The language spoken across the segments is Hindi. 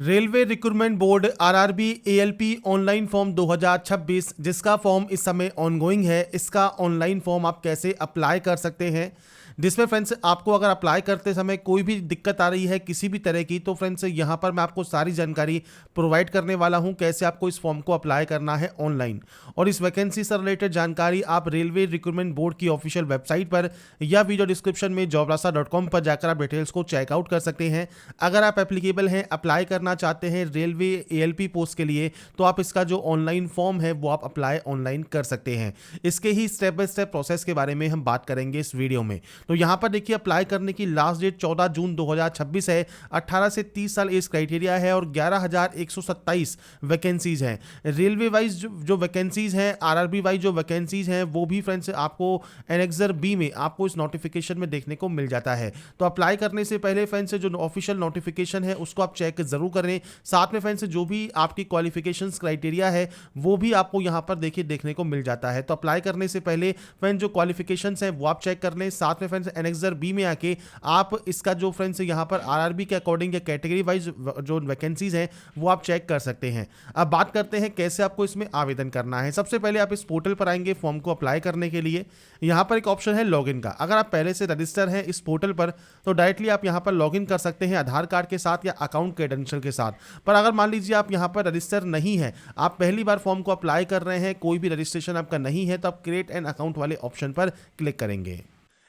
Railway recruitment board RRB ALP online form 2026 जिसका फॉर्म इस समय ऑनगोइंग है, इसका ऑनलाइन फॉर्म आप कैसे अप्लाई कर सकते हैं। जिसमें फ्रेंड्स आपको अगर अप्लाई करते समय कोई भी दिक्कत आ रही है किसी भी तरह की, तो फ्रेंड्स यहाँ पर मैं आपको सारी जानकारी प्रोवाइड करने वाला हूँ कैसे आपको इस फॉर्म को अप्लाई करना है ऑनलाइन। और इस वैकेंसी से रिलेटेड जानकारी आप रेलवे रिक्रूटमेंट बोर्ड की ऑफिशियल वेबसाइट पर या वीडियो डिस्क्रिप्शन में jobrasa.com पर जाकर आप डिटेल्स को चेकआउट कर सकते हैं। अगर आप एप्लीकेबल हैं, अप्लाई करना चाहते हैं रेलवे एएलपी पोस्ट के लिए, तो आप इसका जो ऑनलाइन फॉर्म है वो आप अप्लाई ऑनलाइन कर सकते हैं। इसके ही स्टेप बाय स्टेप प्रोसेस के बारे में हम बात करेंगे इस वीडियो में। तो यहाँ पर देखिए अप्लाई करने की लास्ट डेट 14 जून 2026 है। 18 से 30 साल एज क्राइटेरिया है और 11,127 वैकेंसीज हैं। रेलवे वाइज जो वैकेंसीज हैं, आरआरबी वाइज जो वैकेंसीज हैं, वो भी फ्रेंड्स आपको एनेक्सर बी में आपको इस नोटिफिकेशन में देखने को मिल जाता है। तो अप्लाई करने से पहले फ्रेंड्स जो ऑफिशियल नोटिफिकेशन है उसको आप चेक जरूर करें। साथ में फ्रेंड्स जो भी आपकी क्वालिफिकेशंस क्राइटेरिया है वो भी आपको यहाँ पर देखिए देखने को मिल जाता है। तो अप्लाई करने से पहले फ्रेंड्स जो क्वालिफिकेशंस हैं वो आप चेक कर लें। साथ में फ्रेंड्स एनेक्सर बी में आके आप इसका जो फ्रेंड्स यहाँ पर आरआरबी के अकॉर्डिंग या कैटेगरी वाइज जो वैकेंसीज हैं वो आप चेक कर सकते हैं। अब बात करते हैं कैसे आपको इसमें आवेदन करना है। सबसे पहले आप इस पोर्टल पर आएंगे फॉर्म को अप्लाई करने के लिए। यहाँ पर एक ऑप्शन है लॉगिन का। अगर आप पहले से रजिस्टर हैं इस पोर्टल पर तो डायरेक्टली आप यहाँ पर लॉगिन कर सकते हैं आधार कार्ड के साथ या अकाउंट क्रेडेंशियल के साथ। पर अगर मान लीजिए आप यहाँ पर रजिस्टर नहीं है, आप पहली बार फॉर्म को अप्लाई कर रहे हैं, कोई भी रजिस्ट्रेशन आपका नहीं है, तो आप क्रिएट एन अकाउंट वाले ऑप्शन पर क्लिक करेंगे।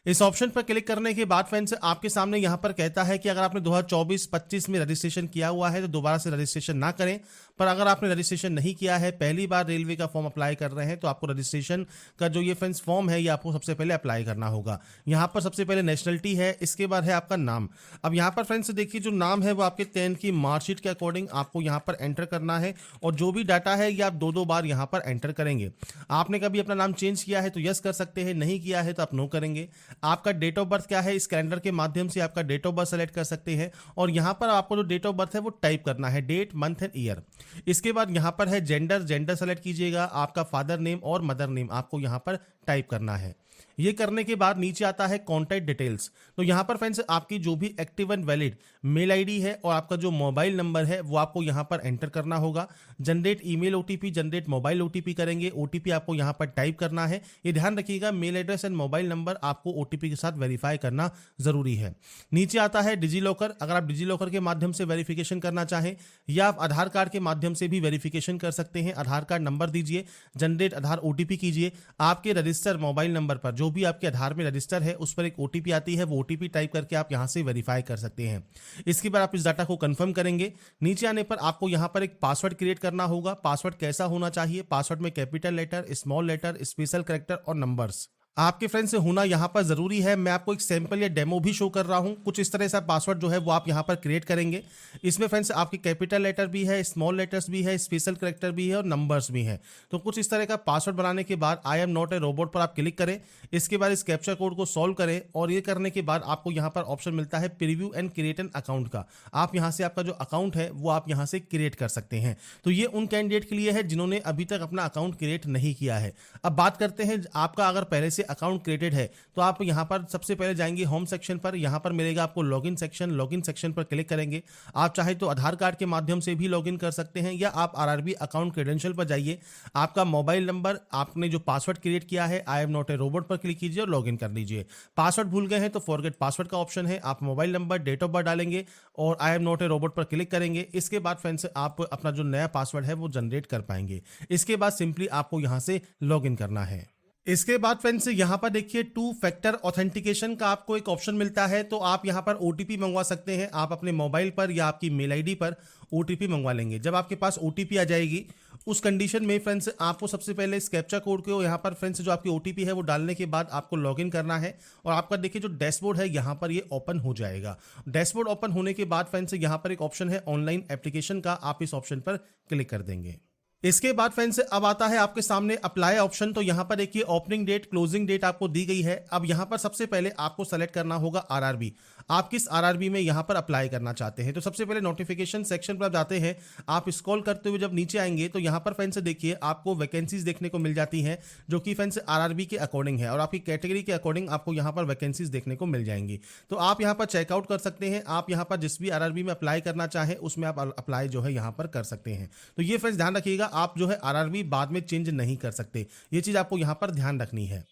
इस ऑप्शन पर क्लिक करने के बाद फ्रेंड्स आपके सामने यहां पर कहता है कि अगर आपने 2024-25 में रजिस्ट्रेशन किया हुआ है तो दोबारा से रजिस्ट्रेशन ना करें। पर अगर आपने रजिस्ट्रेशन नहीं किया है, पहली बार रेलवे का फॉर्म अप्लाई कर रहे हैं, तो आपको रजिस्ट्रेशन का जो ये फ्रेंड्स फॉर्म है ये आपको सबसे पहले अप्लाई करना होगा। यहाँ पर सबसे पहले नेशनलिटी है, इसके बाद है आपका नाम। अब यहाँ पर फ्रेंड्स देखिए जो नाम है वो आपके 10th की मार्कशीट के अकॉर्डिंग आपको यहाँ पर एंटर करना है और जो भी डाटा है ये आप दो बार यहाँ पर एंटर करेंगे। आपने कभी अपना नाम चेंज किया है तो यस कर सकते हैं, नहीं किया है तो आप नो करेंगे। आपका डेट ऑफ बर्थ क्या है, इस कैलेंडर के माध्यम से आपका डेट ऑफ बर्थ सेलेक्ट कर सकते हैं और यहां पर आपको जो डेट ऑफ बर्थ है वो टाइप करना है, डेट मंथ एंड ईयर। इसके बाद यहां पर है जेंडर सेलेक्ट कीजिएगा। आपका फादर नेम और मदर नेम आपको यहां पर टाइप करना है। ये करने के बाद नीचे आता है कॉन्टैक्ट डिटेल्स। तो यहां पर फ्रेंड्स आपकी जो भी active and valid mail ID है और आपका जो मोबाइल नंबर है वो आपको यहां पर एंटर करना होगा। Generate email OTP, generate mobile OTP करेंगे। ओटीपी आपको यहां पर टाइप करना है। ये ध्यान रखिएगा mail address and mobile number आपको ओटीपी के साथ वेरीफाई करना जरूरी है। नीचे आता है डिजी लॉकर। अगर आप डिजी लॉकर के माध्यम से वेरिफिकेशन करना चाहें या आप आधार कार्ड के माध्यम से भी वेरिफिकेशन कर सकते हैं। आधार कार्ड नंबर दीजिए, जनरेट आधार ओटीपी कीजिए। आपके रजिस्टर मोबाइल नंबर पर जो भी आपके आधार में रजिस्टर है उस पर एक ओटीपी आती है, वो ओटीपी टाइप करके आप यहां से वेरीफाई कर सकते हैं। इसके बाद आप इस डाटा को कंफर्म करेंगे। नीचे आने पर आपको यहां पर एक पासवर्ड क्रिएट करना होगा। पासवर्ड कैसा होना चाहिए, पासवर्ड में capital letter, small letter, special character और नंबर्स आपके फ्रेंड से होना यहां पर जरूरी है। मैं आपको एक सैंपल या डेमो भी शो कर रहा हूं। कुछ इस तरह से पासवर्ड जो है वो आप यहां पर क्रिएट करेंगे। इसमें फ्रेंड्स आपकी कैपिटल लेटर भी है, स्मॉल लेटर्स भी है, स्पेशल कैरेक्टर भी है और नंबर्स भी हैं। तो कुछ इस तरह का पासवर्ड बनाने के बाद आई एम नॉट ए रोबोट पर आप क्लिक करें। इसके बाद इस कैप्चा कोड को सॉल्व करें और ये करने के बाद आपको यहां पर ऑप्शन मिलता है preview and create an account का। आप यहां से आपका जो अकाउंट है वो आप यहां से क्रिएट कर सकते हैं। तो ये उन कैंडिडेट के लिए है जिन्होंने अभी तक अपना अकाउंट क्रिएट नहीं किया है। अब बात करते हैं आपका अगर पहले से अकाउंट क्रिएटेड है तो आप यहां पर सबसे पहले जाएंगे होम सेक्शन पर। यहां पर मिलेगा आपको लॉगिन सेक्शन। लॉगिन सेक्शन पर क्लिक करेंगे। आप चाहे तो आधार कार्ड के माध्यम से भी लॉगिन कर सकते हैं या आप आरआरबी अकाउंट क्रेडेंशियल पर जाइए। आपका मोबाइल नंबर, आपने जो पासवर्ड क्रिएट किया है आई एम नॉट ए रोबोट पर क्लिक कीजिए और लॉगिन कर लीजिए। पासवर्ड भूल गए हैं तो फॉरगेट पासवर्ड का ऑप्शन है। आप mobile number, date of birth डालेंगे और I am not a robot पर क्लिक करेंगे। इसके बाद फ्रेंड्स आप अपना जो नया पासवर्ड है वो जनरेट कर पाएंगे। इसके बाद सिंपली आपको यहां से लॉगिन करना है। इसके बाद फ्रेंड्स यहां पर देखिए 2 फैक्टर ऑथेंटिकेशन का आपको एक ऑप्शन मिलता है। तो आप यहां पर ओटीपी मंगवा सकते हैं। आप अपने मोबाइल पर या आपकी मेल आईडी पर ओटीपी मंगवा लेंगे। जब आपके पास ओटीपी आ जाएगी उस कंडीशन में फ्रेंड्स आपको सबसे पहले इस कैप्चा कोड को यहाँ पर फ्रेंड्स जो आपकी ओटीपी है वो डालने के बाद आपको लॉगिन करना है और आपका देखिए जो डैशबोर्ड है यहाँ पर ये ओपन हो जाएगा। डैशबोर्ड ओपन होने के बाद फ्रेंड्स यहाँ पर एक ऑप्शन है ऑनलाइन एप्लीकेशन का, आप इस ऑप्शन पर क्लिक कर देंगे। इसके बाद फ्रेंड्स अब आता है आपके सामने अप्लाई ऑप्शन। तो यहाँ पर देखिए ओपनिंग डेट, क्लोजिंग डेट आपको दी गई है। अब यहाँ पर सबसे पहले आपको सेलेक्ट करना होगा आरआरबी। आप किस आरआरबी में यहाँ पर अप्लाई करना चाहते हैं। तो सबसे पहले नोटिफिकेशन सेक्शन पर आप जाते हैं। आप स्क्रॉल करते हुए जब नीचे आएंगे तो यहाँ पर फ्रेंड्स देखिए आपको वैकेंसीज देखने को मिल जाती हैं, जो कि फ्रेंड्स आरआरबी के अकॉर्डिंग है और आपकी कैटेगरी के अकॉर्डिंग आपको यहाँ पर वैकेंसीज देखने को मिल जाएंगी। तो आप यहाँ पर चेकआउट कर सकते हैं। आप यहाँ पर जिस भी आरआरबी में अप्लाई करना चाहें उसमें आप अप्लाई जो है यहाँ पर कर सकते हैं। तो ये फ्रेंड्स ध्यान रखिएगा, आप जो है आरआरबी बाद में चेंज नहीं कर सकते, ये चीज आपको यहाँ पर ध्यान रखनी है।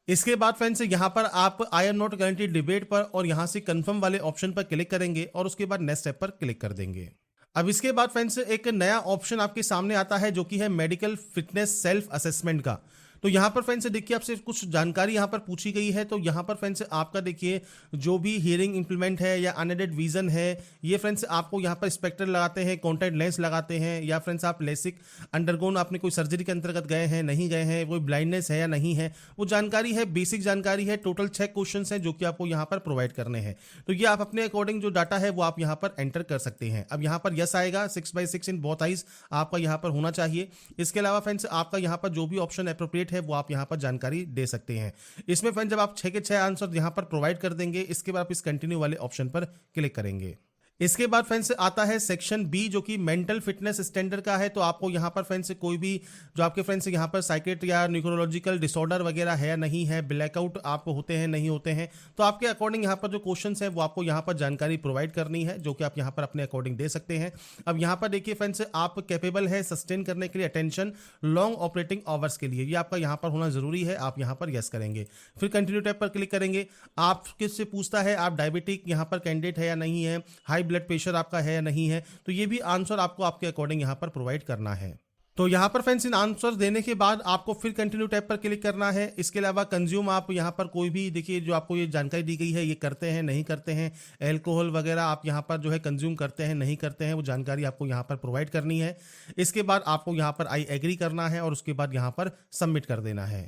इसके बाद फ्रेंड्स यहाँ पर आप आई एम नॉट गारंटीड डिबेट पर और यहाँ से कंफर्म वाले ऑप्शन पर क्लिक करेंगे और उसके बाद नेक्स्ट स्टेप पर क्लिक कर देंगे। अब इसके बाद फ्रेंड्स एक नया ऑप्शन आपके सामने आता है, जो कि है मेडिकल फिटनेस सेल्फ असेसमेंट का। तो यहाँ पर फ्रेंड्स देखिए आपसे कुछ जानकारी यहाँ पर पूछी गई है। तो यहाँ पर फ्रेंड्स आपका देखिए जो भी हियरिंग इंप्लीमेंट है या अनएडेड विजन है, ये फ्रेंड्स आपको यहाँ पर स्पेक्टर लगाते हैं, कॉन्टैक्ट लेंस लगाते हैं, या फ्रेंड्स आप लेसिक अंडरगोन आपने कोई सर्जरी के अंतर्गत गए हैं नहीं गए हैं, कोई ब्लाइंडनेस है या नहीं है, वो जानकारी है, बेसिक जानकारी है। टोटल 6 क्वेश्चन हैं जो कि आपको यहाँ पर प्रोवाइड करने हैं। तो ये आप अपने अकॉर्डिंग जो डाटा है वो आप यहाँ पर एंटर कर सकते हैं। अब यहाँ पर यस आएगा, 6/6 इन बोथ आइज आपका यहाँ पर होना चाहिए। इसके अलावा फ्रेंड्स आपका यहाँ पर जो भी ऑप्शन एप्रोप्रिएट है वो आप यहाँ पर जानकारी दे सकते हैं। इसमें फ्रेंड्स जब आप 6 के 6 आंसर यहाँ पर प्रोवाइड कर देंगे, इसके बाद आप इस कंटिन्यू वाले ऑप्शन पर क्लिक करेंगे। इसके बाद फ्रेंड्स आता है सेक्शन बी, जो कि मेंटल फिटनेस स्टैंडर्ड का है। तो आपको यहाँ पर फ्रेंड्स कोई भी जो आपके फ्रेंड्स यहाँ पर साइकेट या न्यूरोलॉजिकल डिसऑर्डर वगैरह है या नहीं है, ब्लैकआउट आपको होते हैं नहीं होते हैं, तो आपके अकॉर्डिंग यहाँ पर जो क्वेश्चंस हैं वो आपको यहाँ पर जानकारी प्रोवाइड करनी है, जो कि आप यहाँ पर अपने अकॉर्डिंग दे सकते हैं। अब यहाँ पर देखिए फ्रेंड्स आप कैपेबल है सस्टेन करने के लिए अटेंशन लॉन्ग ऑपरेटिंग आवर्स के लिए, ये आपका यहाँ पर होना जरूरी है। आप यहाँ पर यस करेंगे, फिर कंटिन्यू टैब पर क्लिक करेंगे। आप किससे पूछता है आप डायबिटिक यहाँ पर कैंडिडेट है या नहीं है, हाई ब्लड प्रेशर आपका है या नहीं है, तो ये भी आंसर आपको आपके अकॉर्डिंग यहां पर प्रोवाइड करना है। तो यहां पर फ्रेंड्स इन आंसर देने के बाद आपको फिर कंटिन्यू टैब पर क्लिक करना है। इसके अलावा कंज्यूम आप यहां पर कोई भी देखिए जो आपको ये जानकारी दी गई है ये करते हैं नहीं करते हैं, एल्कोहल वगैरह आप यहां पर जो है कंज्यूम करते हैं नहीं करते हैं, वो जानकारी आपको यहां पर प्रोवाइड करनी है। इसके बाद आपको यहां पर आई एग्री करना है और उसके बाद यहां पर सबमिट कर देना है।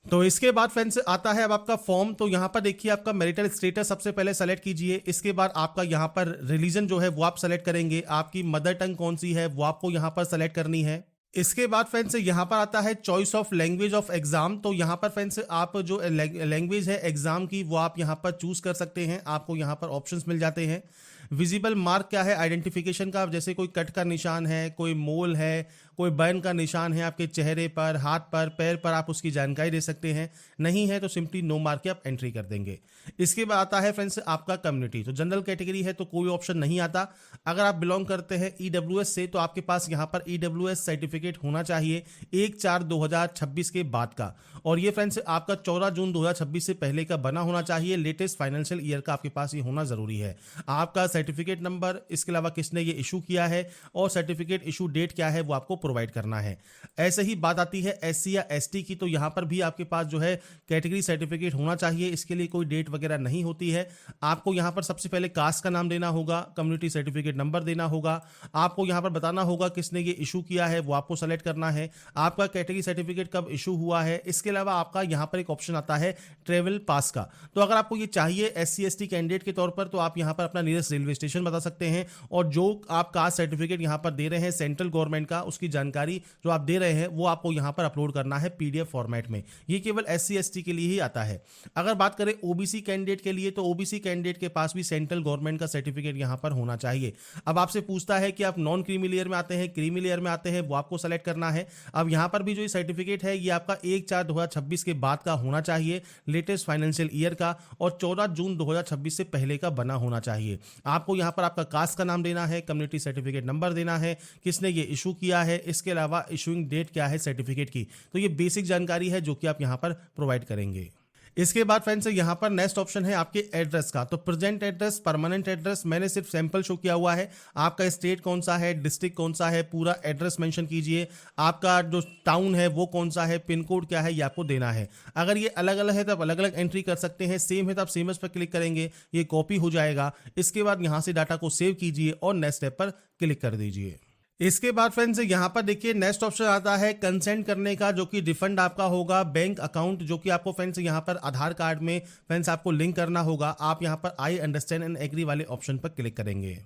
तो इसके बाद फ्रेंड्स आता है अब आपका फॉर्म। तो यहाँ पर देखिए आपका मैरिटल स्टेटस सबसे पहले सेलेक्ट कीजिए। इसके बाद आपका यहाँ पर रिलीजन जो है वो आप सेलेक्ट करेंगे। आपकी मदर टंग कौन सी है वो आपको यहाँ पर सेलेक्ट करनी है। इसके बाद फ्रेंड्स यहाँ पर आता है choice of language of exam. तो यहाँ पर फ्रेंड्स आप जो लैंग्वेज है एग्जाम की वो आप यहाँ पर चूज कर सकते हैं। आपको यहाँ पर ऑप्शंस मिल जाते हैं। विजिबल मार्क क्या है आइडेंटिफिकेशन का, जैसे कोई कट का निशान है, कोई मोल है, कोई बर्न का निशान है आपके चेहरे पर, हाथ पर, पैर पर, आप उसकी जानकारी दे सकते हैं। नहीं है तो सिंपली नो मार्क के आप एंट्री कर देंगे। इसके बाद आता है फ्रेंड्स आपका कम्युनिटी। तो जनरल कैटेगरी है तो कोई ऑप्शन नहीं आता। अगर आप बिलोंग करते हैं ईडब्ल्यूएस से तो आपके पास यहाँ पर ईडब्ल्यूएस सर्टिफिकेट होना चाहिए 1/4/2026 के बाद का, और ये फ्रेंड्स आपका 14 जून 2026 से पहले का बना होना चाहिए। लेटेस्ट फाइनेंशियल ईयर का आपके पास ये होना जरूरी है। आपका सर्टिफिकेट नंबर, इसके अलावा किसने ये इशू किया है और सर्टिफिकेट इशू डेट क्या है वो आपको प्रोवाइड करना है। ऐसे ही बात आती है एससी या एसटी की। तो यहाँ पर भी आपके पास जो है कैटेगरी सर्टिफिकेट होना चाहिए। इसके लिए कोई डेट वगैरह नहीं होती है। आपको यहाँ पर सबसे पहले कास्ट का नाम देना होगा, कम्युनिटी सर्टिफिकेट नंबर देना होगा, आपको यहाँ पर बताना होगा किसने ये इशू किया है वो आपको सेलेक्ट करना है, आपका कैटेगरी सर्टिफिकेट कब इशू हुआ है। इसके अलावा आपका यहाँ पर एक ऑप्शन आता है ट्रेवल पास का। तो अगर आपको ये चाहिए एससी एसटी कैंडिडेट के तौर पर तो आप यहाँ पर अपना नियरेस्ट रेलवे स्टेशन बता सकते हैं, और जो आप कास्ट सर्टिफिकेट यहाँ पर दे रहे हैं सेंट्रल गवर्नमेंट का, उसकी जानकारी जो आप दे रहे हैं वो आपको यहाँ पर अपलोड करना है पीडीएफ फॉर्मेट में। ये केवल एससी एसटी के लिए ही आता है। अगर बात करें ओबीसी कैंडिडेट के लिए तो ओबीसी कैंडिडेट के पास भी सेंट्रल गवर्नमेंट का सर्टिफिकेट यहाँ पर होना चाहिए। अब आपसे पूछता है कि आप नॉन क्रीमी लेयर में आते हैं, क्रीमी लेयर में आते हैं, वो आपको सेलेक्ट करना है। अब यहाँ पर भी जो सर्टिफिकेट है ये आपका 1/4/2026 के बाद का होना चाहिए, लेटेस्ट फाइनेंशियल ईयर का, और 14 जून 2026 से पहले का बना होना चाहिए। आपको यहाँ पर आपका कास्ट का नाम देना है, कम्युनिटी सर्टिफिकेट नंबर देना है, किसने ये इशू किया है, इसके अलावा इशूइंग डेट क्या है सर्टिफिकेट की। तो ये बेसिक जानकारी है जो कि आप यहाँ पर प्रोवाइड करेंगे। इसके बाद फ्रेंड्स यहाँ पर नेक्स्ट ऑप्शन है आपके एड्रेस का। तो प्रेजेंट एड्रेस, परमानेंट एड्रेस, मैंने सिर्फ सैंपल शो किया हुआ है। आपका स्टेट कौन सा है, डिस्ट्रिक्ट कौन सा है, पूरा एड्रेस मेंशन कीजिए। आपका जो टाउन है वो कौन सा है, पिन कोड क्या है, ये आपको देना है। अगर ये अलग अलग है तो आप अलग अलग एंट्री कर सकते हैं। सेम है तो आप सेमस पर क्लिक करेंगे, ये कॉपी हो जाएगा। इसके बाद यहाँ से डाटा को सेव कीजिए और नेक्स्ट स्टेप पर क्लिक कर दीजिए। इसके बाद फ्रेंड्स यहाँ पर देखिए नेक्स्ट ऑप्शन आता है कंसेंट करने का, जो कि रिफंड आपका होगा बैंक अकाउंट, जो कि आपको फ्रेंड्स यहाँ पर आधार कार्ड में फ्रेंड्स आपको लिंक करना होगा। आप यहाँ पर आई अंडरस्टैंड एंड एग्री वाले ऑप्शन पर क्लिक करेंगे।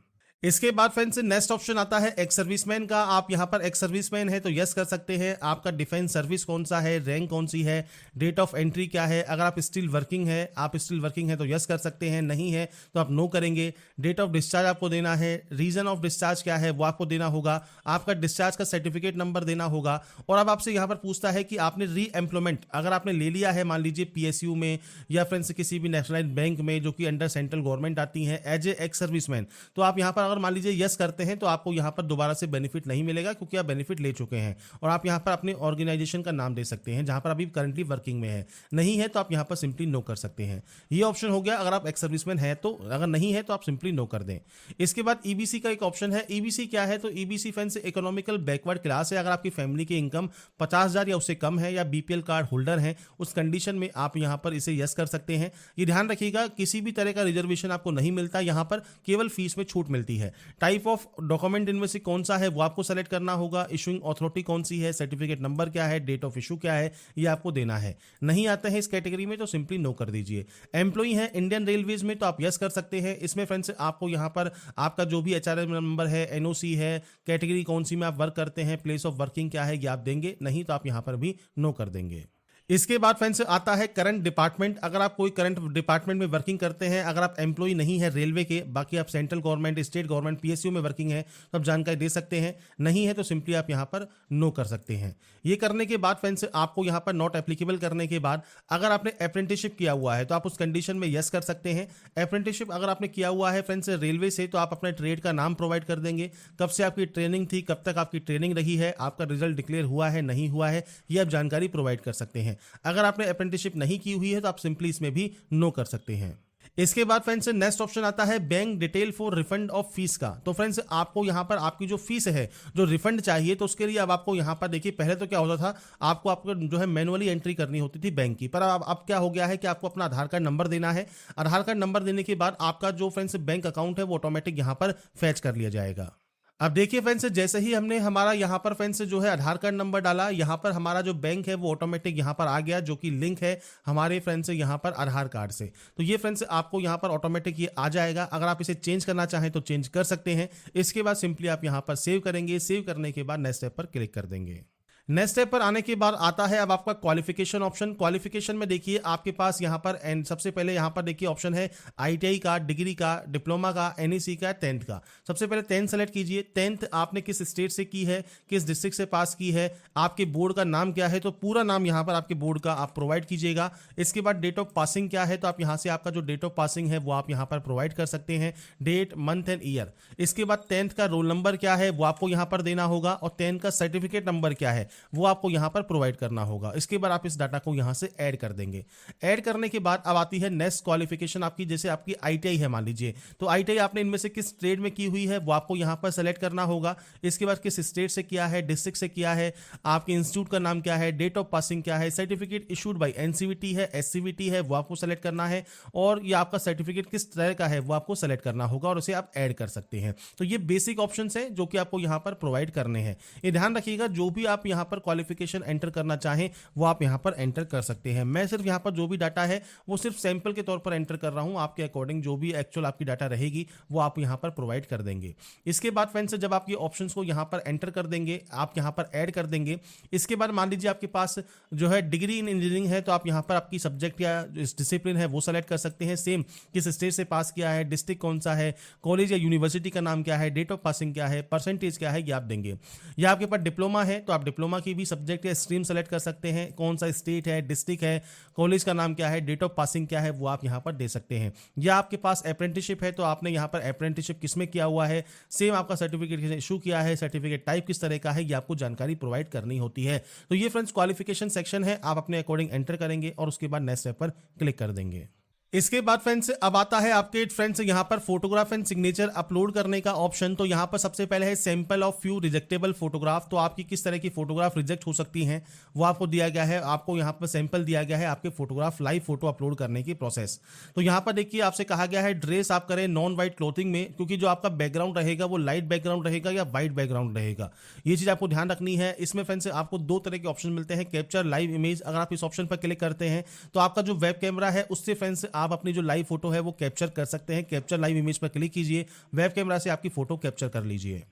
इसके बाद फ्रेंड्स नेक्स्ट ऑप्शन आता है एक्स सर्विसमैन का। आप यहाँ पर एक्स सर्विसमैन है तो यस कर सकते हैं। आपका डिफेंस सर्विस कौन सा है, रैंक कौन सी है, डेट ऑफ एंट्री क्या है। अगर आप स्टिल वर्किंग है, आप स्टिल वर्किंग है तो यस कर सकते हैं, नहीं है तो आप नो करेंगे। डेट ऑफ डिस्चार्ज आपको देना है, रीजन ऑफ डिस्चार्ज क्या है वो आपको देना होगा, आपका डिस्चार्ज का सर्टिफिकेट नंबर देना होगा। और अब आपसे यहाँ पर पूछता है कि आपने री एम्प्लॉयमेंट अगर आपने ले लिया है, मान लीजिए पीएसयू में या फ्रेंड्स किसी भी नेशनलाइज्ड बैंक में जो कि अंडर सेंट्रल गवर्नमेंट आती है एज ए एक्स सर्विसमैन, तो आप यहाँ पर अगर मान लीजिए यस करते हैं तो आपको यहाँ पर दोबारा से बेनिफिट नहीं मिलेगा क्योंकि आप बेनिफिट ले चुके हैं। और आप यहाँ पर अपने ऑर्गेनाइजेशन का नाम दे सकते हैं जहां पर अभी करंटली वर्किंग में है, नहीं है तो आप यहाँ पर सिंपली नो कर सकते हैं। ये ऑप्शन हो गया अगर आप एक्स सर्विसमैन है तो, अगर नहीं है तो आप सिंपली नो कर दें। इसके बाद ईबीसी का एक ऑप्शन है। ईबीसी क्या है, तो EBC friends economical backward class है। अगर आपकी फैमिली की इनकम 50,000 या उससे कम है या बीपीएल कार्ड होल्डर है, उस कंडीशन में आप यहाँ पर इसे यस कर सकते हैं। ये ध्यान रखिएगा किसी भी तरह का रिजर्वेशन आपको नहीं मिलता, यहाँ पर केवल फीस में छूट मिलती है। टाइप ऑफ डॉक्यूमेंट इनमें से कौन सा है वो आपको सेलेक्ट करना होगा, इशूइंग अथॉरिटी कौन सी है, सर्टिफिकेट नंबर क्या है, डेट ऑफ इशू क्या है, ये आपको देना है। नहीं आते हैं इस कैटेगरी में तो सिंपली नो कर दीजिए। एम्प्लॉई है इंडियन रेलवेज में तो आप यस कर सकते हैं। इसमें फ्रेंड्स आपको यहाँ पर आपका जो भी एचआरएम नंबर है, एनओसी है, कैटेगरी कौन सी में आप वर्क करते हैं, प्लेस ऑफ वर्किंग क्या है ये आप देंगे, नहीं तो आप यहाँ पर भी नो कर देंगे। इसके बाद फ्रेंड्स आता है करंट डिपार्टमेंट। अगर आप कोई करंट डिपार्टमेंट में वर्किंग करते हैं, अगर आप एम्प्लॉय नहीं है रेलवे के, बाकी आप central government, state government, PSU में वर्किंग है तो आप जानकारी दे सकते हैं, नहीं है तो सिंपली आप यहाँ पर नो कर सकते हैं। ये करने के बाद फ्रेंड्स आपको यहाँ पर नॉट एप्लीकेबल करने के बाद अगर आपने अप्रेंटिसशिप किया हुआ है तो आप उस कंडीशन में यस कर सकते हैं। अप्रेंटिसशिप अगर आपने किया हुआ है फ्रेंड्स रेलवे से तो आप अपने ट्रेड का नाम प्रोवाइड कर देंगे, कब से आपकी ट्रेनिंग थी, कब तक आपकी ट्रेनिंग रही है, आपका रिजल्ट डिक्लेयर हुआ है नहीं हुआ है, ये आप जानकारी प्रोवाइड कर सकते हैं। अगर आपने अप्रेंटिसशिप नहीं की हुई है तो आप सिंपली इसमें भी नो कर सकते हैं। इसके बाद फ्रेंड्स नेक्स्ट ऑप्शन आता है bank detail for refund of fees का। तो फ्रेंड्स आपको यहां पर आपकी जो फीस है जो रिफंड चाहिए तो उसके लिए अब आपको यहां पर देखिए, पहले तो क्या होता था आपको जो है मैनुअली एंट्री करनी होती थी बैंक की, पर अब क्या हो गया है कि आपको अपना आधार कार्ड नंबर देना है। आधार कार्ड नंबर देने के बाद आपका जो फ्रेंड्स बैंक अकाउंट है वो ऑटोमेटिक यहां पर फैच कर लिया जाएगा। अब देखिए फ्रेंड्स जैसे ही हमने हमारा यहाँ पर फ्रेंड्स जो है आधार कार्ड नंबर डाला, यहाँ पर हमारा जो बैंक है वो ऑटोमेटिक यहाँ पर आ गया जो कि लिंक है हमारे फ्रेंड्स यहाँ पर आधार कार्ड से। तो ये फ्रेंड्स आपको यहाँ पर ऑटोमेटिक ये आ जाएगा। अगर आप इसे चेंज करना चाहें तो चेंज कर सकते हैं। इसके बाद सिंपली आप यहाँ पर सेव करेंगे, सेव करने के बाद नेक्स्ट स्टेप पर क्लिक कर देंगे। नेक्स्ट स्टेप पर आने के बाद आता है अब आपका क्वालिफिकेशन ऑप्शन। क्वालिफिकेशन में देखिए आपके पास यहाँ पर एंड सबसे पहले यहाँ पर देखिए ऑप्शन है आईटीआई का, डिग्री का, डिप्लोमा का, एनईसी का, 10th का। सबसे पहले 10th सेलेक्ट कीजिए। 10th आपने किस स्टेट से की है, किस डिस्ट्रिक्ट से पास की है, आपके बोर्ड का नाम क्या है, तो पूरा नाम यहाँ पर आपके बोर्ड का आप प्रोवाइड कीजिएगा। इसके बाद डेट ऑफ पासिंग क्या है, तो आप यहाँ से आपका जो डेट ऑफ पासिंग है वो आप यहाँ पर प्रोवाइड कर सकते हैं, डेट, मंथ एंड ईयर। इसके बाद 10th का रोल नंबर क्या है वो आपको यहाँ पर देना होगा और 10th का सर्टिफिकेट नंबर क्या है वो आपको यहाँ पर प्रोवाइड करना होगा। इसके बाद आप इस डाटा को यहाँ से ऐड कर देंगे। ऐड करने के बाद अब आती है नेक्स्ट क्वालिफिकेशन आपकी। जैसे आपकी आईटीआई है मान लीजिए, तो आईटीआई आपने इनमें से किस ट्रेड में की हुई है वो आपको यहाँ पर सेलेक्ट करना होगा। इसके बाद किस स्टेट से किया है, डिस्ट्रिक्ट से किया है, आपके इंस्टीट्यूट का नाम क्या है, डेट ऑफ पासिंग क्या है, सर्टिफिकेट इशूड बाय एनसीवीटी है, एससीवीटी है वो आपको सेलेक्ट करना है, और ये आपका सर्टिफिकेट किस तरह का है वो आपको सेलेक्ट करना होगा और उसे आप ऐड कर सकते हैं। तो ये बेसिक ऑप्शंस हैं जो कि आपको यहाँ पर प्रोवाइड करने हैं। ये ध्यान रखिएगा जो भी आप यहाँ पर क्वालिफिकेशन एंटर करना चाहें वो आप यहाँ पर एंटर कर सकते हैं। मैं सिर्फ यहाँ पर जो भी डाटा है वो सिर्फ सैंपल के तौर पर एंटर कर रहा हूँ, आपके अकॉर्डिंग जो भी एक्चुअल आपकी डाटा रहेगी वो आप यहाँ पर प्रोवाइड कर देंगे। इसके बाद फ्रेंड्स जब आप ये ऑप्शंस को यहाँ पर एंटर कर देंगे, आप यहाँ पर ऐड कर देंगे। इसके बाद मान लीजिए आपके पास जो है डिग्री इन इंजीनियरिंग है तो आप यहाँ पर आपकी सब्जेक्ट या डिसिप्लिन है वो सेलेक्ट कर सकते हैं। सेम किस स्टेट से पास किया है, डिस्ट्रिक्ट कौन सा है, कॉलेज या यूनिवर्सिटी का नाम क्या है, डेट ऑफ पासिंग क्या है, परसेंटेज क्या है ये आप देंगे। या आपके पास डिप्लोमा है तो आप डिप्लोमा की भी सब्जेक्ट या स्ट्रीम सेलेक्ट कर सकते हैं, कौन सा स्टेट है, डिस्ट्रिक्ट है, कॉलेज का नाम क्या है, डेट ऑफ पासिंग क्या है वो आप यहाँ पर दे सकते हैं। या आपके पास अप्रेंटिसशिप है तो आपने यहाँ पर अप्रेंटिसशिप किसमें किया हुआ है, सेम आपका सर्टिफिकेट किसने इशू किया है, सर्टिफिकेट टाइप किस तरह का है ये आपको जानकारी प्रोवाइड करनी होती है। तो ये फ्रेंड्स क्वालिफिकेशन सेक्शन है, आप अपने अकॉर्डिंग एंटर करेंगे और उसके बाद नेक्स्ट स्टेप पर क्लिक कर देंगे। इसके बाद फ्रेंड्स अब आता है आपके फ्रेंड्स यहाँ पर फोटोग्राफ एंड सिग्नेचर अपलोड करने का ऑप्शन। तो यहाँ पर सबसे पहले है सैंपल ऑफ फ्यू रिजेक्टेबल फोटोग्राफ। तो आपकी किस तरह की फोटोग्राफ रिजेक्ट हो सकती हैं वो आपको दिया गया है। आपको यहाँ पर सैंपल दिया गया है आपके फोटोग्राफ लाइव फोटो अपलोड करने की प्रोसेस। तो यहाँ पर देखिए आपसे कहा गया है ड्रेस आप करें नॉन वाइट क्लोथिंग में, क्योंकि जो आपका बैकग्राउंड रहेगा वो लाइट बैकग्राउंड रहेगा या वाइट बैकग्राउंड रहेगा, ये चीज़ आपको ध्यान रखनी है। इसमें फ्रेंड्स आपको दो तरह के ऑप्शन मिलते हैं, कैप्चर लाइव इमेज। अगर आप इस ऑप्शन पर क्लिक करते हैं तो आपका जो वेब कैमरा है उससे फ्रेंड्स आप अपनी जो लाइव फोटो है वो कैप्चर कर सकते हैं। कैप्चर लाइव इमेज पर क्लिक कीजिए, वेब कैमरा से आपकी फोटो कैप्चर कर लीजिए।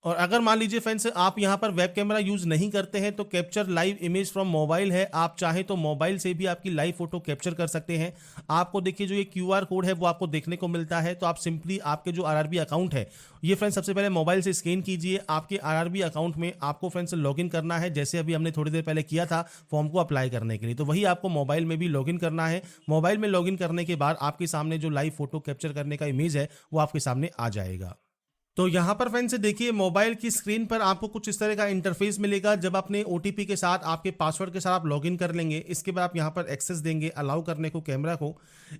और अगर मान लीजिए फ्रेंड्स आप यहाँ पर वेब कैमरा यूज नहीं करते हैं तो capture live image from mobile है, आप चाहें तो मोबाइल से भी आपकी लाइव फोटो कैप्चर कर सकते हैं। आपको देखिए जो ये QR कोड है वो आपको देखने को मिलता है, तो आप सिंपली आपके जो RRB अकाउंट है ये फ्रेंड्स सबसे पहले मोबाइल से स्कैन कीजिए। आपके RRB अकाउंट में आपको फ्रेंड्स लॉगिन करना है, जैसे अभी हमने थोड़ी देर पहले किया था फॉर्म को अप्लाई करने के लिए, तो वही आपको मोबाइल में भी लॉगिन करना है। मोबाइल में लॉगिन करने के बाद आपके सामने जो लाइव फोटो कैप्चर करने का इमेज है वो आपके सामने आ जाएगा। तो यहाँ पर फ्रेंड्स देखिए मोबाइल की स्क्रीन पर आपको कुछ इस तरह का इंटरफेस मिलेगा। जब अपने OTP के साथ आपके पासवर्ड के साथ आप लॉगिन कर लेंगे, इसके बाद आप यहाँ पर एक्सेस देंगे अलाउ करने को कैमरा को।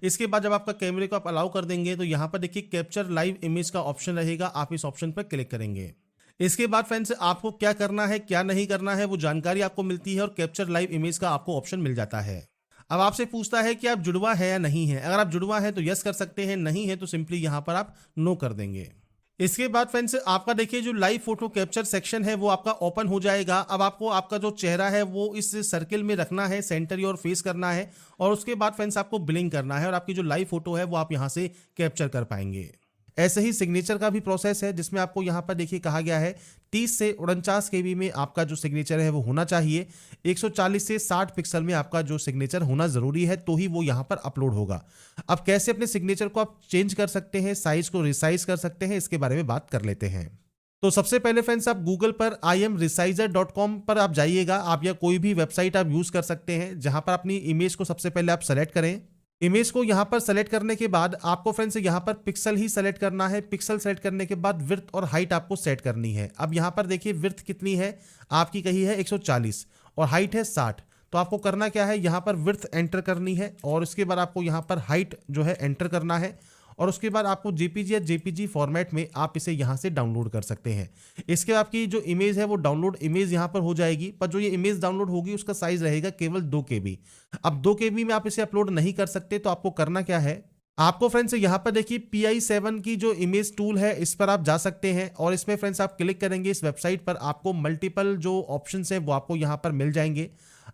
इसके बाद जब आपका कैमरे को आप अलाउ कर देंगे तो यहाँ पर देखिए कैप्चर लाइव इमेज का ऑप्शन रहेगा, आप इस ऑप्शन पर क्लिक करेंगे। इसके बाद फ्रेंड्स आपको क्या करना है क्या नहीं करना है वो जानकारी आपको मिलती है और कैप्चर लाइव इमेज का आपको ऑप्शन मिल जाता है। अब आपसे पूछता है कि आप जुड़वा है या नहीं है। अगर आप जुड़वा है तो यस कर सकते हैं, नहीं है तो सिंपली यहाँ पर आप नो कर देंगे। इसके बाद फ्रेंड्स आपका देखिए जो लाइव फोटो कैप्चर सेक्शन है वो आपका ओपन हो जाएगा। अब आपको आपका जो चेहरा है वो इस सर्किल में रखना है, सेंटर योर फेस करना है और उसके बाद फ्रेंड्स आपको ब्लिंक करना है और आपकी जो लाइव फोटो है वो आप यहाँ से कैप्चर कर पाएंगे। ऐसे ही सिग्नेचर का भी प्रोसेस है जिसमें आपको यहाँ पर देखिए कहा गया है 30 से 49 KB में आपका जो सिग्नेचर है वो होना चाहिए। 140 से 60 पिक्सल में आपका जो सिग्नेचर होना जरूरी है तो ही वो यहाँ पर अपलोड होगा। अब कैसे अपने सिग्नेचर को आप चेंज कर सकते हैं, साइज को रिसाइज कर सकते हैं, इसके बारे में बात कर लेते हैं। तो सबसे पहले फ्रेंड्स आप गूगल पर imresizer.com पर आप जाइएगा। आप या कोई भी वेबसाइट आप यूज कर सकते हैं जहां पर अपनी इमेज को सबसे पहले आप सेलेक्ट करें। इमेज को यहां पर सेलेक्ट करने के बाद आपको फ्रेंड्स यहां पर पिक्सल ही सेलेक्ट करना है। पिक्सल सेलेक्ट करने के बाद विड्थ और हाइट आपको सेट करनी है। अब यहां पर देखिए विड्थ कितनी है, आपकी कही है 140 और हाइट है 60। तो आपको करना क्या है, यहां पर विड्थ एंटर करनी है और उसके बाद आपको यहां पर हाइट जो है एंटर करना है और उसके बाद आपको JPG या JPG फॉर्मेट में आप इसे यहाँ से डाउनलोड कर सकते हैं। इसके आपकी जो इमेज है वो डाउनलोड इमेज यहाँ पर हो जाएगी, पर जो ये इमेज डाउनलोड होगी उसका साइज रहेगा केवल 2 KB। अब 2 KB में आप इसे अपलोड नहीं कर सकते, तो आपको करना क्या है, आपको फ्रेंड्स यहाँ पर देखिए PI7 की जो इमेज टूल है इस पर आप जा सकते हैं और इसमें फ्रेंड्स आप क्लिक करेंगे इस वेबसाइट पर, आपको मल्टीपल जो ऑप्शंस हैं वो आपको यहाँ पर मिल जाएंगे।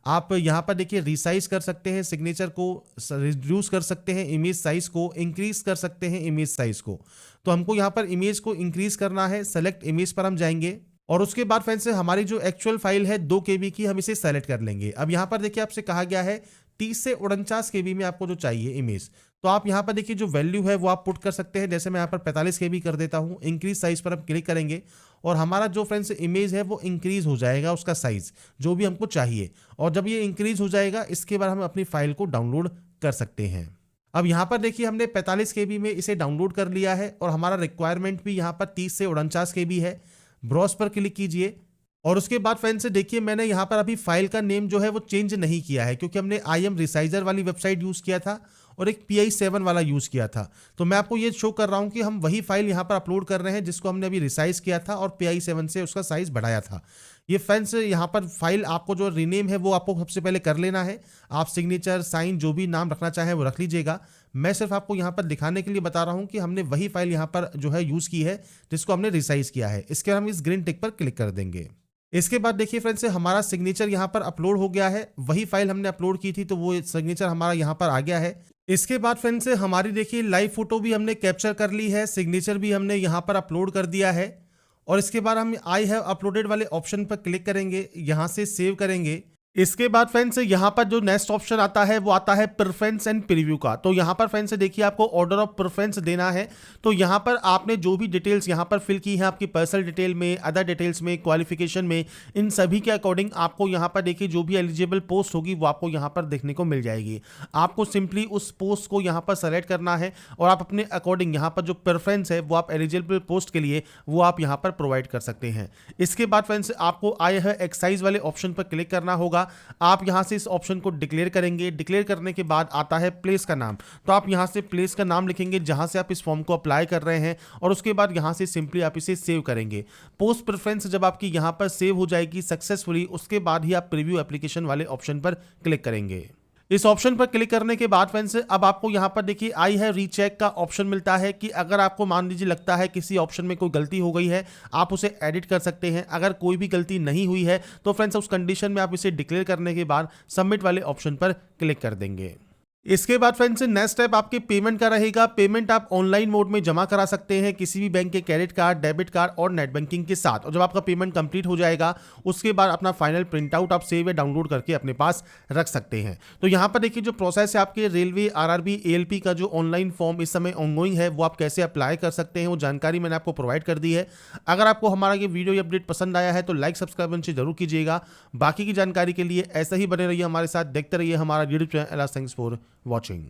आप यहाँ पर देखिए रिसाइज कर सकते हैं, सिग्नेचर को रिड्यूस कर सकते हैं, इमेज साइज को इंक्रीज कर सकते हैं, इमेज साइज को। तो हमको यहाँ पर इमेज को इंक्रीज करना है, सेलेक्ट इमेज पर हम जाएंगे और उसके बाद फ्रेंड्स हमारी जो एक्चुअल फाइल है 2 KB की, हम इसे सेलेक्ट कर लेंगे। अब यहाँ पर देखिए आपसे कहा गया है 30 से 49 KB में आपको जो चाहिए इमेज, तो आप यहाँ पर देखिए जो वैल्यू है वो आप पुट कर सकते हैं। जैसे मैं यहाँ पर 45 KB कर देता हूँ, इंक्रीज साइज पर हम क्लिक करेंगे और हमारा जो फ्रेंड्स इमेज है वो इंक्रीज हो जाएगा, उसका साइज जो भी हमको चाहिए। और जब ये इंक्रीज हो जाएगा इसके बाद हम अपनी फाइल को डाउनलोड कर सकते हैं। अब यहाँ पर देखिए हमने 45 KB में इसे डाउनलोड कर लिया है और हमारा रिक्वायरमेंट भी यहाँ पर 30 से 49 KB है। ब्राउज पर क्लिक कीजिए और उसके बाद फ्रेंड्स देखिए मैंने यहाँ पर अभी फाइल का नेम जो है वो चेंज नहीं किया है, क्योंकि हमने imresizer वाली वेबसाइट यूज किया था और एक PI7 वाला यूज किया था। तो मैं आपको ये शो कर रहा हूँ कि हम वही फाइल यहाँ पर अपलोड कर रहे हैं जिसको हमने अभी रिसाइज किया था और PI7 से उसका साइज बढ़ाया था। ये फ्रेंड्स यहाँ पर फाइल आपको जो रीनेम है वो आपको सबसे पहले कर लेना है। आप सिग्नेचर साइन जो भी नाम रखना चाहें वो रख लीजिएगा। मैं सिर्फ आपको यहाँ पर दिखाने के लिए बता रहा हूँ कि हमने वही फाइल यहाँ पर जो है यूज की है जिसको हमने रिसाइज किया है। इसके बाद हम इस ग्रीन टिक पर क्लिक कर देंगे। इसके बाद देखिए फ्रेंड्स हमारा सिग्नेचर यहाँ पर अपलोड हो गया है, वही फाइल हमने अपलोड की थी तो वो सिग्नेचर हमारा यहाँ पर आ गया है। इसके बाद फ्रेंड्स हमारी देखिए लाइव फोटो भी हमने कैप्चर कर ली है, सिग्नेचर भी हमने यहाँ पर अपलोड कर दिया है और इसके बाद हम आई हैव अपलोडेड वाले ऑप्शन पर क्लिक करेंगे, यहाँ से सेव करेंगे। इसके बाद फ्रेंड्स यहाँ पर जो नेक्स्ट ऑप्शन आता है वो आता है प्रेफरेंस एंड प्रीव्यू का। तो यहाँ पर फ्रेंड्स देखिए आपको ऑर्डर ऑफ प्रेफरेंस देना है। तो यहाँ पर आपने जो भी डिटेल्स यहाँ पर फिल की है आपकी पर्सनल डिटेल में, अदर डिटेल्स में, क्वालिफिकेशन में, इन सभी के अकॉर्डिंग आपको यहाँ पर देखिए जो भी एलिजिबल पोस्ट होगी वो आपको यहाँ पर देखने को मिल जाएगी। आपको सिंपली उस पोस्ट को यहाँ पर सेलेक्ट करना है और आप अपने अकॉर्डिंग यहाँ पर जो प्रेफरेंस है वो आप एलिजिबल पोस्ट के लिए वो आप यहाँ पर प्रोवाइड कर सकते हैं। इसके बाद फ्रेंड्स आपको आई हैव एक्साइज वाले ऑप्शन पर क्लिक करना होगा। आप यहां से इस ऑप्शन को डिक्लेयर करेंगे। डिक्लेयर करने के बाद आता है प्लेस का नाम, तो आप यहां से प्लेस का नाम लिखेंगे जहां से आप इस फॉर्म को अप्लाई कर रहे हैं और उसके बाद यहां से सिंपली आप इसे सेव करेंगे। पोस्ट प्रेफरेंस जब आपकी यहां पर सेव हो जाएगी सक्सेसफुली, उसके बाद ही आप प्रीव्यू एप्लीकेशन वाले ऑप्शन पर क्लिक करेंगे। इस ऑप्शन पर क्लिक करने के बाद फ्रेंड्स अब आपको यहाँ पर देखिए आई है रीचेक का ऑप्शन मिलता है कि अगर आपको मान लीजिए लगता है किसी ऑप्शन में कोई गलती हो गई है आप उसे एडिट कर सकते हैं। अगर कोई भी गलती नहीं हुई है तो फ्रेंड्स उस कंडीशन में आप इसे डिक्लेयर करने के बाद सबमिट वाले ऑप्शन पर क्लिक कर देंगे। इसके बाद फ्रेंड्स नेक्स्ट स्टेप आपके पेमेंट का रहेगा। पेमेंट आप ऑनलाइन मोड में जमा करा सकते हैं किसी भी बैंक के क्रेडिट कार्ड, डेबिट कार्ड और नेट बैंकिंग के साथ। और जब आपका पेमेंट कंप्लीट हो जाएगा उसके बाद अपना फाइनल प्रिंट आउट आप सेव या डाउनलोड करके अपने पास रख सकते हैं। तो यहाँ पर देखिए जो प्रोसेस है आपके रेलवे आरआरबी एएलपी का जो ऑनलाइन फॉर्म इस समय ऑनगोइंग है वो आप कैसे अप्लाई कर सकते हैं वो जानकारी मैंने आपको प्रोवाइड कर दी है। अगर आपको हमारा ये वीडियो या अपडेट पसंद आया है तो लाइक सब्सक्राइब जरूर कीजिएगा। बाकी की जानकारी के लिए ऐसा ही बने रहिए हमारे साथ, देखते रहिए हमारा YouTube channel. Thanks for watching.